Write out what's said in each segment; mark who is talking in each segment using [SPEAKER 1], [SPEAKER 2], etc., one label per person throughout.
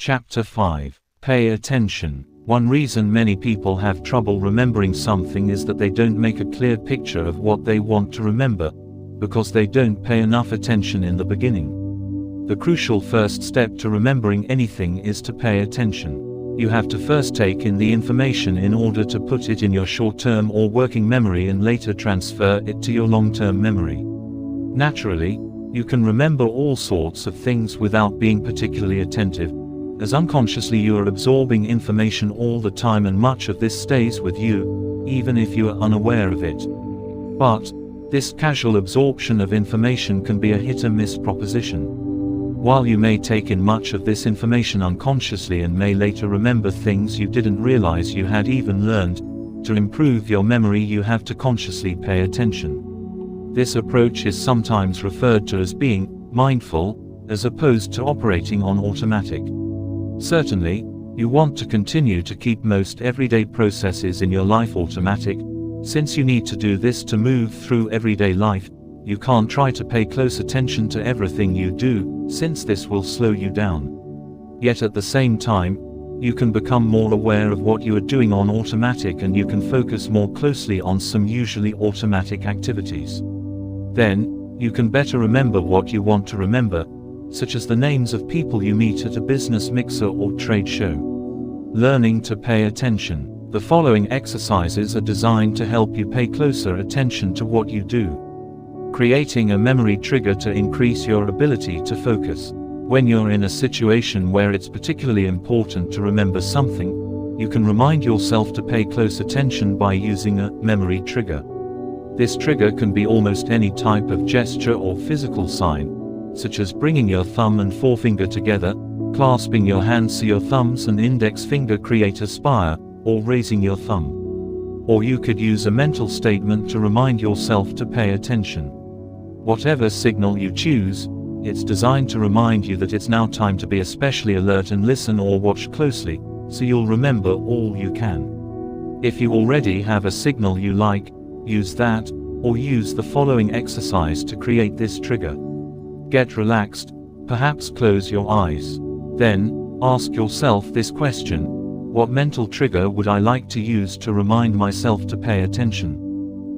[SPEAKER 1] Chapter 5. Pay attention. One reason many people have trouble remembering something is that they don't make a clear picture of what they want to remember, because they don't pay enough attention in the beginning. The crucial first step to remembering anything is to pay attention. You have to first take in the information in order to put it in your short-term or working memory and later transfer it to your long-term memory. Naturally, you can remember all sorts of things without being particularly attentive, as unconsciously you are absorbing information all the time, and much of this stays with you, even if you are unaware of it. But this casual absorption of information can be a hit-and-miss proposition. While you may take in much of this information unconsciously and may later remember things you didn't realize you had even learned, to improve your memory you have to consciously pay attention. This approach is sometimes referred to as being mindful, as opposed to operating on automatic. Certainly, you want to continue to keep most everyday processes in your life automatic, since you need to do this to move through everyday life. You can't try to pay close attention to everything you do, since this will slow you down. Yet at the same time, you can become more aware of what you are doing on automatic, and you can focus more closely on some usually automatic activities. Then, you can better remember what you want to remember, such as the names of people you meet at a business mixer or trade show. Learning to pay attention. The following exercises are designed to help you pay closer attention to what you do. Creating a memory trigger to increase your ability to focus. When you're in a situation where it's particularly important to remember something, you can remind yourself to pay close attention by using a memory trigger. This trigger can be almost any type of gesture or physical sign, such as bringing your thumb and forefinger together, clasping your hands so your thumbs and index finger create a spire, or raising your thumb. Or you could use a mental statement to remind yourself to pay attention. Whatever signal you choose, it's designed to remind you that it's now time to be especially alert and listen or watch closely, so you'll remember all you can. If you already have a signal you like, use that, or use the following exercise to create this trigger. Get relaxed, perhaps close your eyes. Then, ask yourself this question: what mental trigger would I like to use to remind myself to pay attention?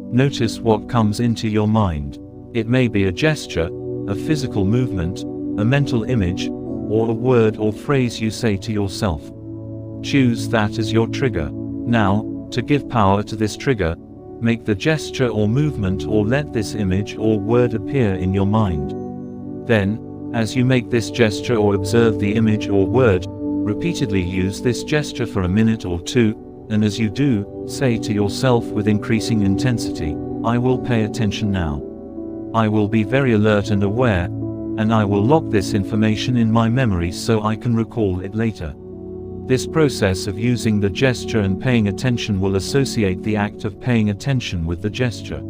[SPEAKER 1] Notice what comes into your mind. It may be a gesture, a physical movement, a mental image, or a word or phrase you say to yourself. Choose that as your trigger. Now, to give power to this trigger, make the gesture or movement or let this image or word appear in your mind. Then, as you make this gesture or observe the image or word, repeatedly use this gesture for a minute or two, and as you do, say to yourself with increasing intensity, I will pay attention now. I will be very alert and aware, and I will lock this information in my memory so I can recall it later. This process of using the gesture and paying attention will associate the act of paying attention with the gesture.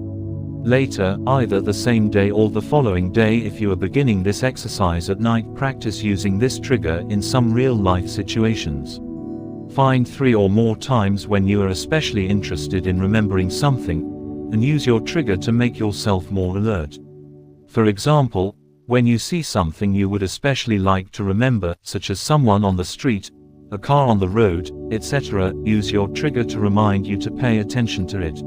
[SPEAKER 1] Later, either the same day or the following day, if you are beginning this exercise at night, practice using this trigger in some real-life situations. Find 3 or more times when you are especially interested in remembering something, and use your trigger to make yourself more alert. For example, when you see something you would especially like to remember, such as someone on the street, a car on the road, etc., use your trigger to remind you to pay attention to it.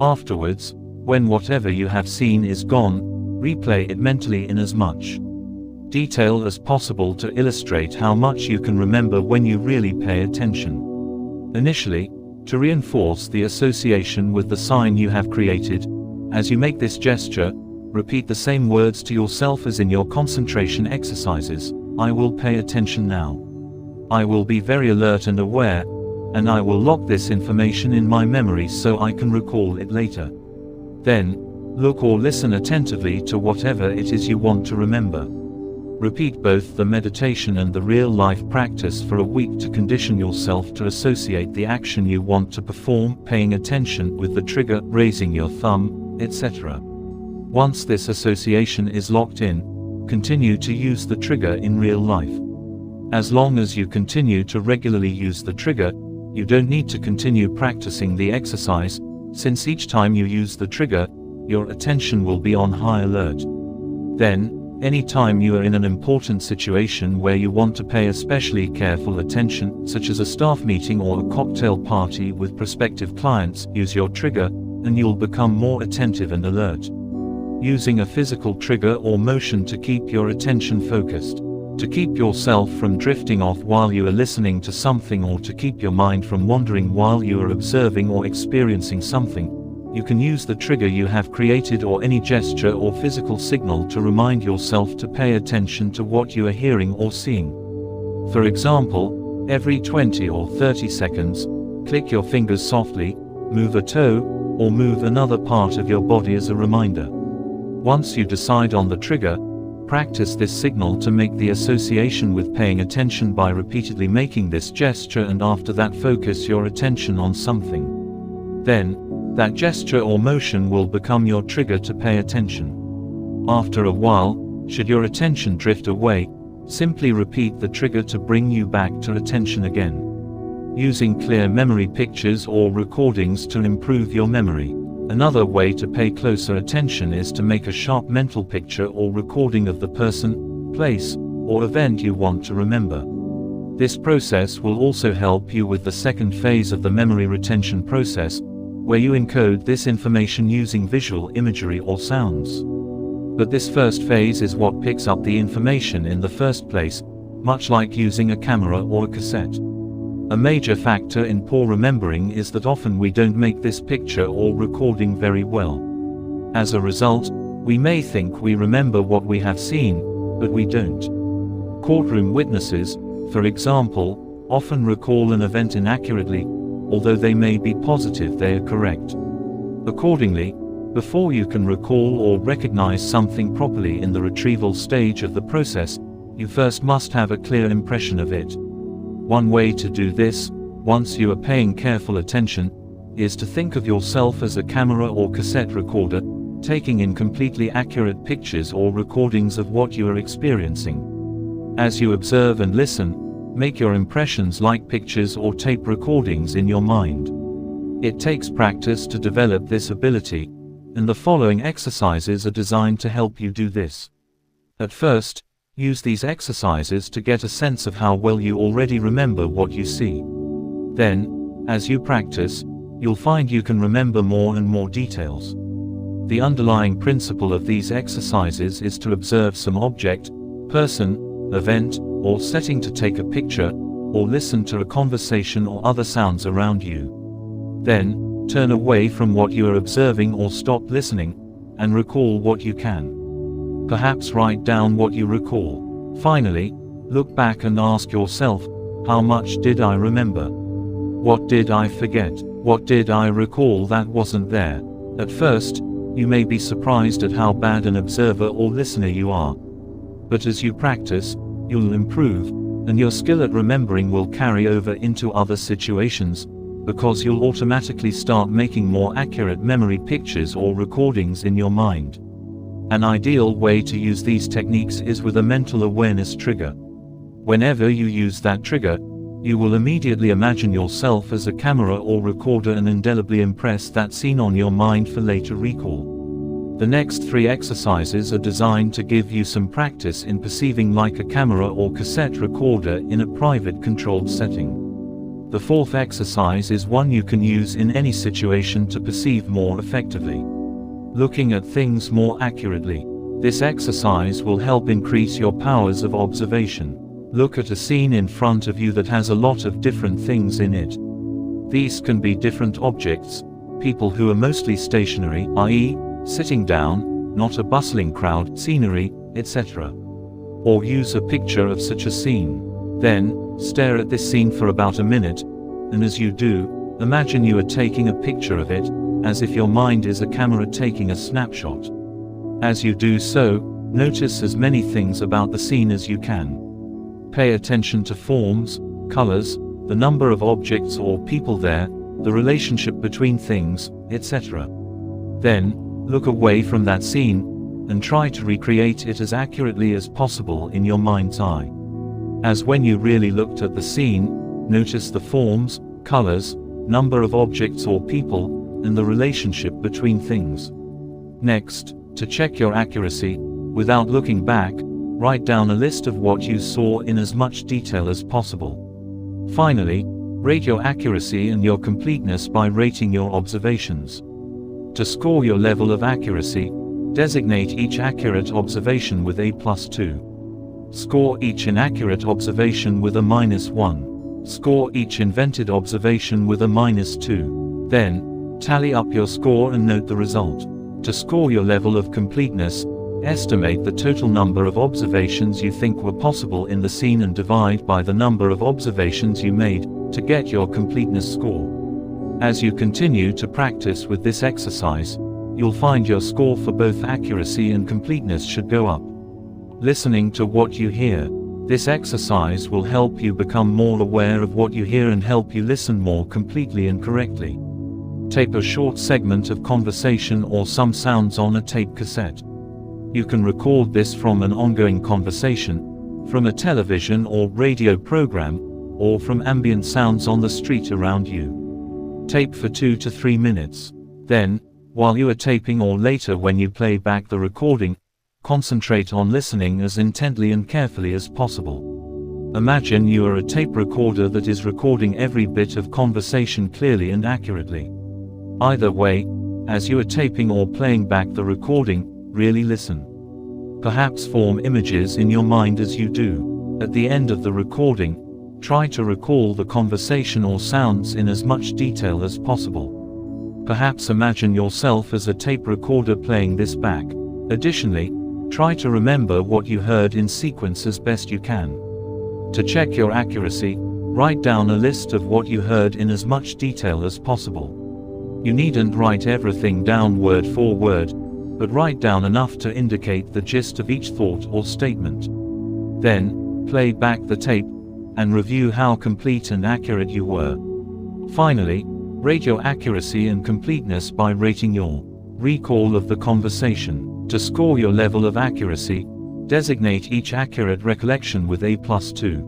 [SPEAKER 1] Afterwards, when whatever you have seen is gone, replay it mentally in as much detail as possible to illustrate how much you can remember when you really pay attention. Initially, to reinforce the association with the sign you have created, as you make this gesture, repeat the same words to yourself as in your concentration exercises. I will pay attention now. I will be very alert and aware, and I will lock this information in my memory so I can recall it later. Then, look or listen attentively to whatever it is you want to remember. Repeat both the meditation and the real-life practice for a week to condition yourself to associate the action you want to perform, paying attention, with the trigger, raising your thumb, etc. Once this association is locked in, continue to use the trigger in real life. As long as you continue to regularly use the trigger, you don't need to continue practicing the exercise, since each time you use the trigger, your attention will be on high alert. Then, Anytime you are in an important situation where you want to pay especially careful attention, such as a staff meeting or a cocktail party with prospective clients, use your trigger, and you'll become more attentive and alert. Using a physical trigger or motion to keep your attention focused. To keep yourself from drifting off while you are listening to something, or to keep your mind from wandering while you are observing or experiencing something, you can use the trigger you have created or any gesture or physical signal to remind yourself to pay attention to what you are hearing or seeing. For example, every 20 or 30 seconds, click your fingers softly, move a toe, or move another part of your body as a reminder. Once you decide on the trigger, practice this signal to make the association with paying attention by repeatedly making this gesture, and after that focus your attention on something. Then, that gesture or motion will become your trigger to pay attention. After a while, should your attention drift away, simply repeat the trigger to bring you back to attention again. Using clear memory pictures or recordings to improve your memory. Another way to pay closer attention is to make a sharp mental picture or recording of the person, place, or event you want to remember. This process will also help you with the second phase of the memory retention process, where you encode this information using visual imagery or sounds. But this first phase is what picks up the information in the first place, much like using a camera or a cassette. A major factor in poor remembering is that often we don't make this picture or recording very well. As a result, we may think we remember what we have seen, but we don't. Courtroom witnesses, for example, often recall an event inaccurately, although they may be positive they are correct. Accordingly, before you can recall or recognize something properly in the retrieval stage of the process, you first must have a clear impression of it. One way to do this, once you are paying careful attention, is to think of yourself as a camera or cassette recorder, taking in completely accurate pictures or recordings of what you are experiencing. As you observe and listen, make your impressions like pictures or tape recordings in your mind. It takes practice to develop this ability, and the following exercises are designed to help you do this. At first, use these exercises to get a sense of how well you already remember what you see. Then, as you practice, you'll find you can remember more and more details. The underlying principle of these exercises is to observe some object, person, event, or setting, to take a picture, or listen to a conversation or other sounds around you. Then, turn away from what you are observing or stop listening, and recall what you can. Perhaps write down what you recall. Finally, look back and ask yourself, how much did I remember? What did I forget? What did I recall that wasn't there? At first, you may be surprised at how bad an observer or listener you are. But as you practice, you'll improve, and your skill at remembering will carry over into other situations, because you'll automatically start making more accurate memory pictures or recordings in your mind. An ideal way to use these techniques is with a mental awareness trigger. Whenever you use that trigger, you will immediately imagine yourself as a camera or recorder and indelibly impress that scene on your mind for later recall. The next 3 exercises are designed to give you some practice in perceiving like a camera or cassette recorder in a private controlled setting. The 4th exercise is one you can use in any situation to perceive more effectively. Looking at things more accurately. This exercise will help increase your powers of observation. Look at a scene in front of you that has a lot of different things in it. These can be different objects, people who are mostly stationary, i.e., sitting down, not a bustling crowd, scenery, etc. Or use a picture of such a scene. Then, stare at this scene for about a minute, and as you do, imagine you are taking a picture of it, as if your mind is a camera taking a snapshot. As you do so, notice as many things about the scene as you can. Pay attention to forms, colors, the number of objects or people there, the relationship between things, etc. Then, look away from that scene, and try to recreate it as accurately as possible in your mind's eye. As when you really looked at the scene, notice the forms, colors, number of objects or people, and the relationship between things. Next, to check your accuracy, Without looking back, write down a list of what you saw in as much detail as possible. Finally, rate your accuracy and your completeness by rating your observations. To score your level of accuracy, designate each accurate observation with A+2. Score each inaccurate observation with a -1. Score each invented observation with a -2. Then, tally up your score and note the result. To score your level of completeness, estimate the total number of observations you think were possible in the scene and divide by the number of observations you made, to get your completeness score. As you continue to practice with this exercise, you'll find your score for both accuracy and completeness should go up. Listening to what you hear. This exercise will help you become more aware of what you hear and help you listen more completely and correctly. Tape a short segment of conversation or some sounds on a tape cassette. You can record this from an ongoing conversation, from a television or radio program, or from ambient sounds on the street around you. Tape for 2 to 3 minutes. Then, while you are taping or later when you play back the recording, concentrate on listening as intently and carefully as possible. Imagine you are a tape recorder that is recording every bit of conversation clearly and accurately. Either way, as you are taping or playing back the recording, really listen. Perhaps form images in your mind as you do. At the end of the recording, try to recall the conversation or sounds in as much detail as possible. Perhaps imagine yourself as a tape recorder playing this back. Additionally, try to remember what you heard in sequence as best you can. To check your accuracy, write down a list of what you heard in as much detail as possible. You needn't write everything down word for word, but write down enough to indicate the gist of each thought or statement. Then, play back the tape, and review how complete and accurate you were. Finally, rate your accuracy and completeness by rating your recall of the conversation. To score your level of accuracy, designate each accurate recollection with A+2.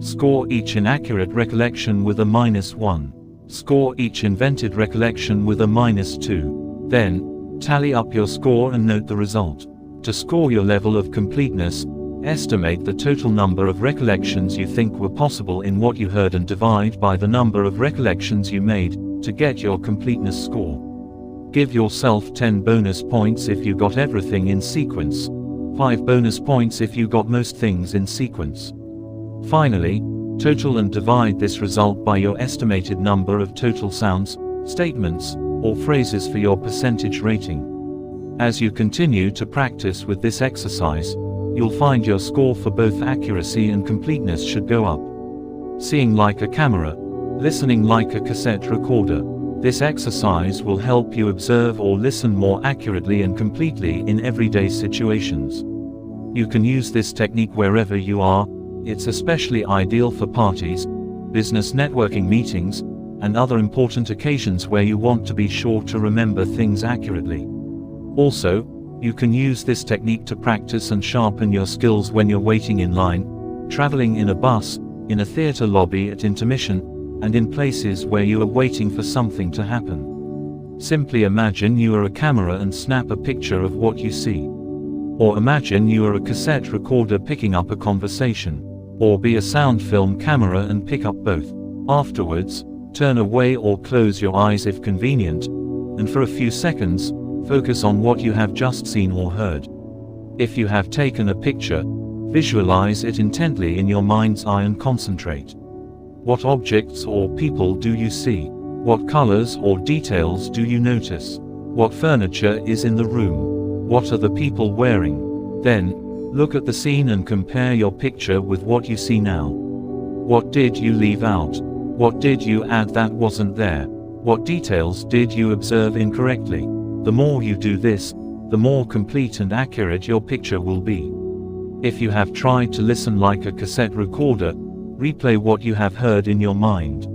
[SPEAKER 1] Score each inaccurate recollection with a -1. Score each invented recollection with a -2. Then, tally up your score and note the result. To score your level of completeness, estimate the total number of recollections you think were possible in what you heard and divide by the number of recollections you made, to get your completeness score. Give yourself 10 bonus points if you got everything in sequence. 5 bonus points if you got most things in sequence. Finally, total and divide this result by your estimated number of total sounds, statements, or phrases for your percentage rating. As you continue to practice with this exercise, you'll find your score for both accuracy and completeness should go up. Seeing like a camera, listening like a cassette recorder. This exercise will help you observe or listen more accurately and completely in everyday situations. You can use this technique wherever you are. It's especially ideal for parties, business networking meetings, and other important occasions where you want to be sure to remember things accurately. Also, you can use this technique to practice and sharpen your skills when you're waiting in line, traveling in a bus, in a theater lobby at intermission, and in places where you are waiting for something to happen. Simply imagine you are a camera and snap a picture of what you see. Or imagine you are a cassette recorder picking up a conversation. Or be a sound film camera and pick up both. Afterwards, turn away or close your eyes if convenient, and for a few seconds, focus on what you have just seen or heard. If you have taken a picture, visualize it intently in your mind's eye and concentrate. What objects or people do you see? What colors or details do you notice? What furniture is in the room? What are the people wearing? Then, look at the scene and compare your picture with what you see now. What did you leave out? What did you add that wasn't there? What details did you observe incorrectly? The more you do this, the more complete and accurate your picture will be. If you have tried to listen like a cassette recorder, replay what you have heard in your mind.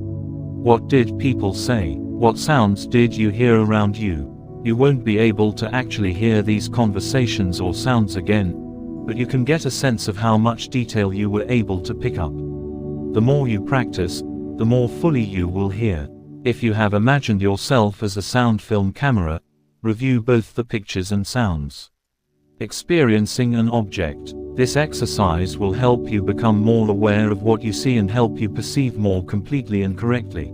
[SPEAKER 1] What did people say? What sounds did you hear around you? You won't be able to actually hear these conversations or sounds again, but you can get a sense of how much detail you were able to pick up. The more you practice, the more fully you will hear. If you have imagined yourself as a sound film camera, review both the pictures and sounds. Experiencing an object. This exercise will help you become more aware of what you see and help you perceive more completely and correctly.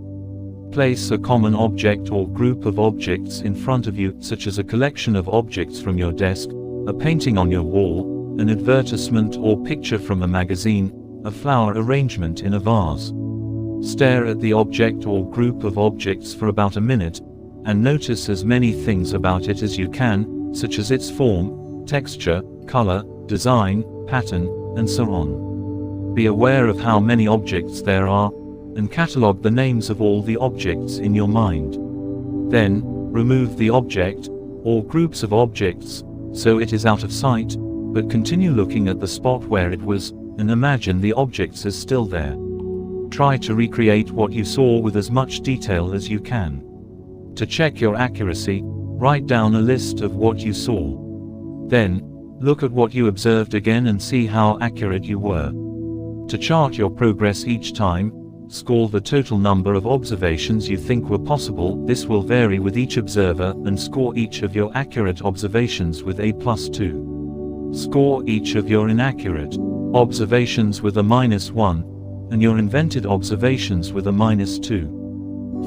[SPEAKER 1] Place a common object or group of objects in front of you, such as a collection of objects from your desk, a painting on your wall, an advertisement or picture from a magazine, a flower arrangement in a vase. Stare at the object or group of objects for about a minute, and notice as many things about it as you can, such as its form, texture, color, design, pattern, and so on. Be aware of how many objects there are, and catalog the names of all the objects in your mind. Then, remove the object, or groups of objects, so it is out of sight, but continue looking at the spot where it was, and imagine the objects as still there. Try to recreate what you saw with as much detail as you can. To check your accuracy, write down a list of what you saw. Then, look at what you observed again and see how accurate you were. To chart your progress each time, score the total number of observations you think were possible. This will vary with each observer, and score each of your accurate observations with A+2. Score each of your inaccurate observations with a -1, and your invented observations with a -2.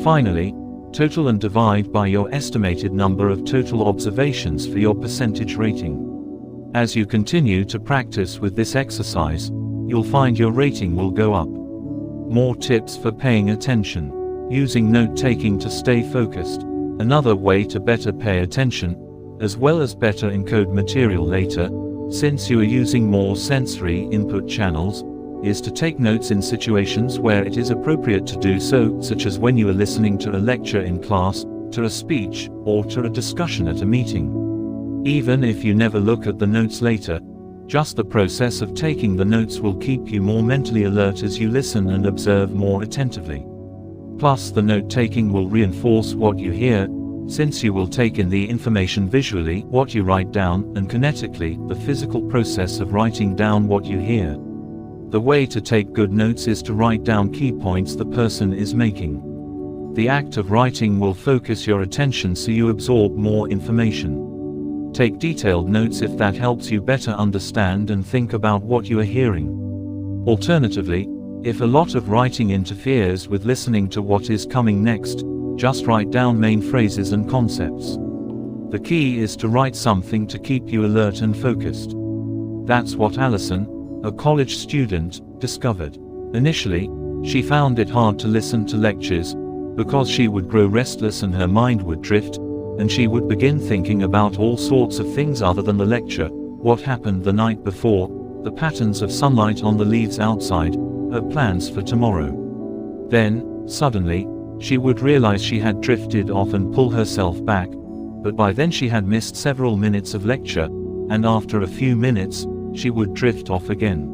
[SPEAKER 1] Finally, total and divide by your estimated number of total observations for your percentage rating. As you continue to practice with this exercise, you'll find your rating will go up. More tips for paying attention. Using note-taking to stay focused. Another way to better pay attention, as well as better encode material later, since you are using more sensory input channels, is to take notes in situations where it is appropriate to do so, such as when you are listening to a lecture in class, to a speech, or to a discussion at a meeting. Even if you never look at the notes later, just the process of taking the notes will keep you more mentally alert as you listen and observe more attentively. Plus, the note-taking will reinforce what you hear, since you will take in the information visually, what you write down, and kinetically, the physical process of writing down what you hear. The way to take good notes is to write down key points the person is making. The act of writing will focus your attention so you absorb more information. Take detailed notes if that helps you better understand and think about what you are hearing. Alternatively, if a lot of writing interferes with listening to what is coming next, just write down main phrases and concepts. The key is to write something to keep you alert and focused. That's what Alison, a college student, discovered. Initially, she found it hard to listen to lectures, because she would grow restless and her mind would drift, and she would begin thinking about all sorts of things other than the lecture, what happened the night before, the patterns of sunlight on the leaves outside, her plans for tomorrow. Then, suddenly, she would realize she had drifted off and pull herself back, but by then she had missed several minutes of lecture, and after a few minutes, she would drift off again.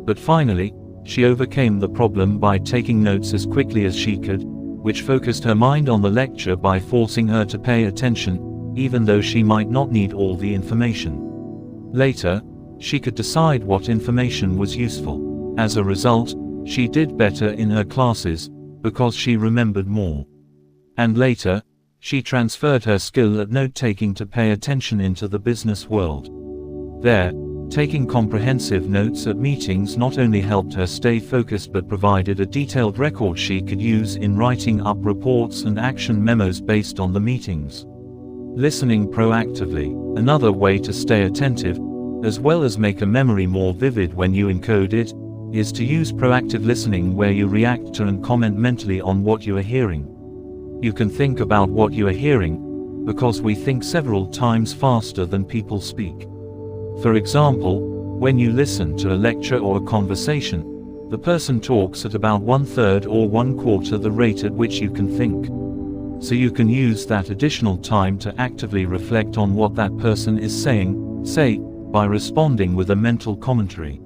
[SPEAKER 1] But finally, she overcame the problem by taking notes as quickly as she could, which focused her mind on the lecture by forcing her to pay attention, even though she might not need all the information. Later, she could decide what information was useful. As a result, she did better in her classes, because she remembered more. And later, she transferred her skill at note-taking to pay attention into the business world. There, taking comprehensive notes at meetings not only helped her stay focused but provided a detailed record she could use in writing up reports and action memos based on the meetings. Listening proactively. Another way to stay attentive, as well as make a memory more vivid when you encode it, is to use proactive listening where you react to and comment mentally on what you are hearing. You can think about what you are hearing, because we think several times faster than people speak. For example, when you listen to a lecture or a conversation, the person talks at about 1/3 or 1/4 the rate at which you can think. So you can use that additional time to actively reflect on what that person is saying, say, by responding with a mental commentary.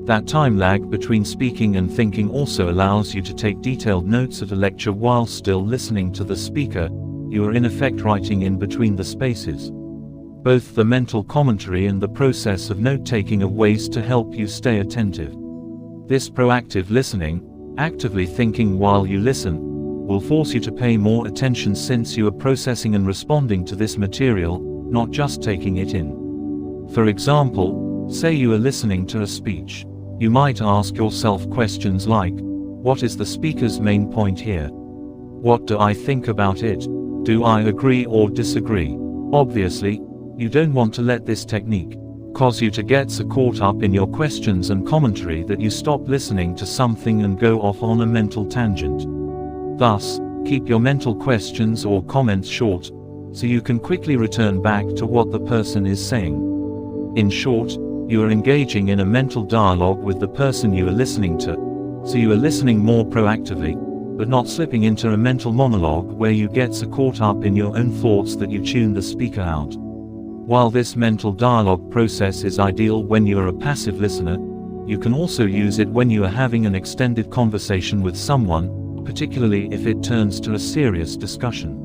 [SPEAKER 1] That time lag between speaking and thinking also allows you to take detailed notes at a lecture while still listening to the speaker. You are in effect writing in between the spaces. Both the mental commentary and the process of note-taking are ways to help you stay attentive. This proactive listening, actively thinking while you listen, will force you to pay more attention since you are processing and responding to this material, not just taking it in. For example, say you are listening to a speech. You might ask yourself questions like, what is the speaker's main point here? What do I think about it? Do I agree or disagree? Obviously, you don't want to let this technique cause you to get so caught up in your questions and commentary that you stop listening to something and go off on a mental tangent. Thus, keep your mental questions or comments short, so you can quickly return back to what the person is saying. In short, you are engaging in a mental dialogue with the person you are listening to, so you are listening more proactively, but not slipping into a mental monologue where you get so caught up in your own thoughts that you tune the speaker out. While this mental dialogue process is ideal when you are a passive listener, you can also use it when you are having an extended conversation with someone, particularly if it turns to a serious discussion.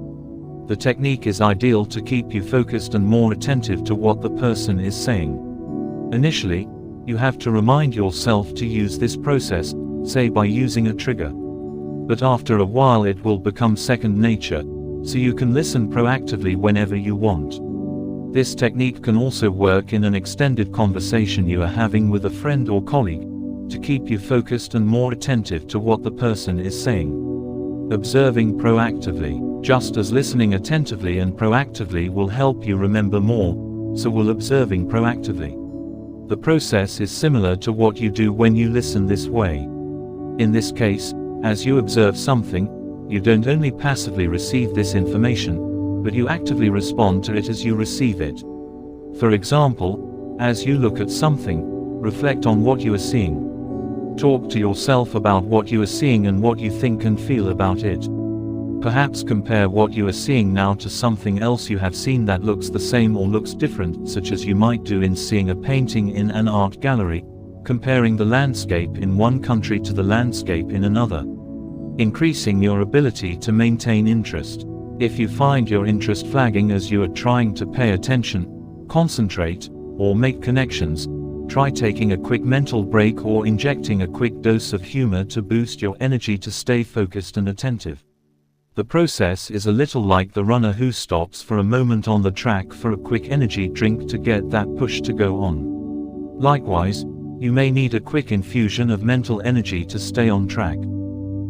[SPEAKER 1] The technique is ideal to keep you focused and more attentive to what the person is saying. Initially, you have to remind yourself to use this process, say by using a trigger. But after a while it will become second nature, so you can listen proactively whenever you want. This technique can also work in an extended conversation you are having with a friend or colleague, to keep you focused and more attentive to what the person is saying. Observing proactively. Just as listening attentively and proactively will help you remember more, so will observing proactively. The process is similar to what you do when you listen this way. In this case, as you observe something, you don't only passively receive this information, but you actively respond to it as you receive it. For example, as you look at something, reflect on what you are seeing. Talk to yourself about what you are seeing and what you think and feel about it. Perhaps compare what you are seeing now to something else you have seen that looks the same or looks different, such as you might do in seeing a painting in an art gallery, comparing the landscape in one country to the landscape in another. Increasing your ability to maintain interest. If you find your interest flagging as you are trying to pay attention, concentrate, or make connections, try taking a quick mental break or injecting a quick dose of humor to boost your energy to stay focused and attentive. The process is a little like the runner who stops for a moment on the track for a quick energy drink to get that push to go on. Likewise, you may need a quick infusion of mental energy to stay on track.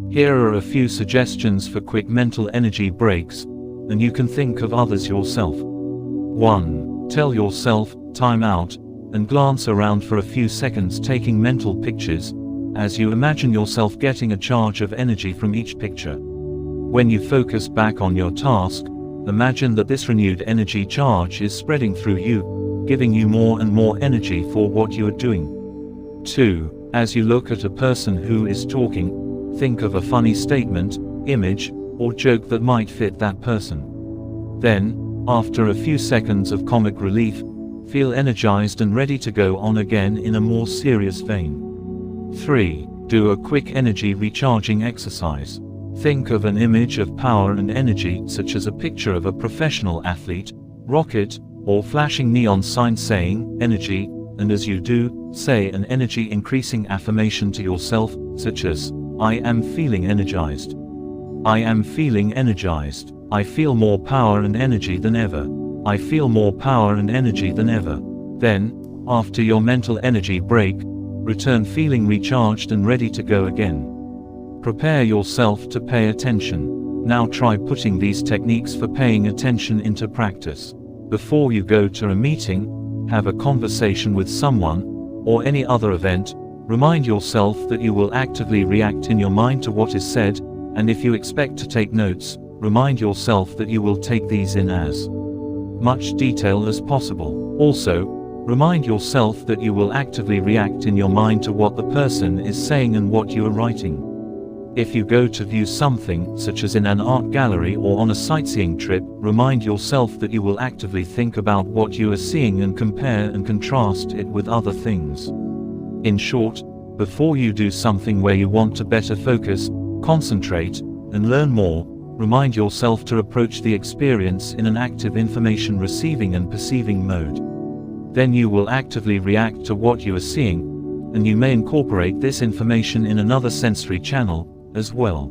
[SPEAKER 1] Here are a few suggestions for quick mental energy breaks, and you can think of others yourself. 1. Tell yourself, time out, and glance around for a few seconds taking mental pictures, as you imagine yourself getting a charge of energy from each picture. When you focus back on your task, imagine that this renewed energy charge is spreading through you, giving you more and more energy for what you are doing. 2. As you look at a person who is talking, think of a funny statement, image, or joke that might fit that person. Then, after a few seconds of comic relief, feel energized and ready to go on again in a more serious vein. 3. Do a quick energy recharging exercise. Think of an image of power and energy, such as a picture of a professional athlete, rocket, or flashing neon sign saying, energy, and as you do, say an energy increasing affirmation to yourself, such as, I am feeling energized. I am feeling energized. I feel more power and energy than ever. I feel more power and energy than ever. Then, after your mental energy break, return feeling recharged and ready to go again. Prepare yourself to pay attention. Now try putting these techniques for paying attention into practice. Before you go to a meeting, have a conversation with someone, or any other event, remind yourself that you will actively react in your mind to what is said, and if you expect to take notes, remind yourself that you will take these in as much detail as possible. Also, remind yourself that you will actively react in your mind to what the person is saying and what you are writing. If you go to view something, such as in an art gallery or on a sightseeing trip, remind yourself that you will actively think about what you are seeing and compare and contrast it with other things. In short, before you do something where you want to better focus, concentrate, and learn more, remind yourself to approach the experience in an active information receiving and perceiving mode. Then you will actively react to what you are seeing, and you may incorporate this information in another sensory channel, as well.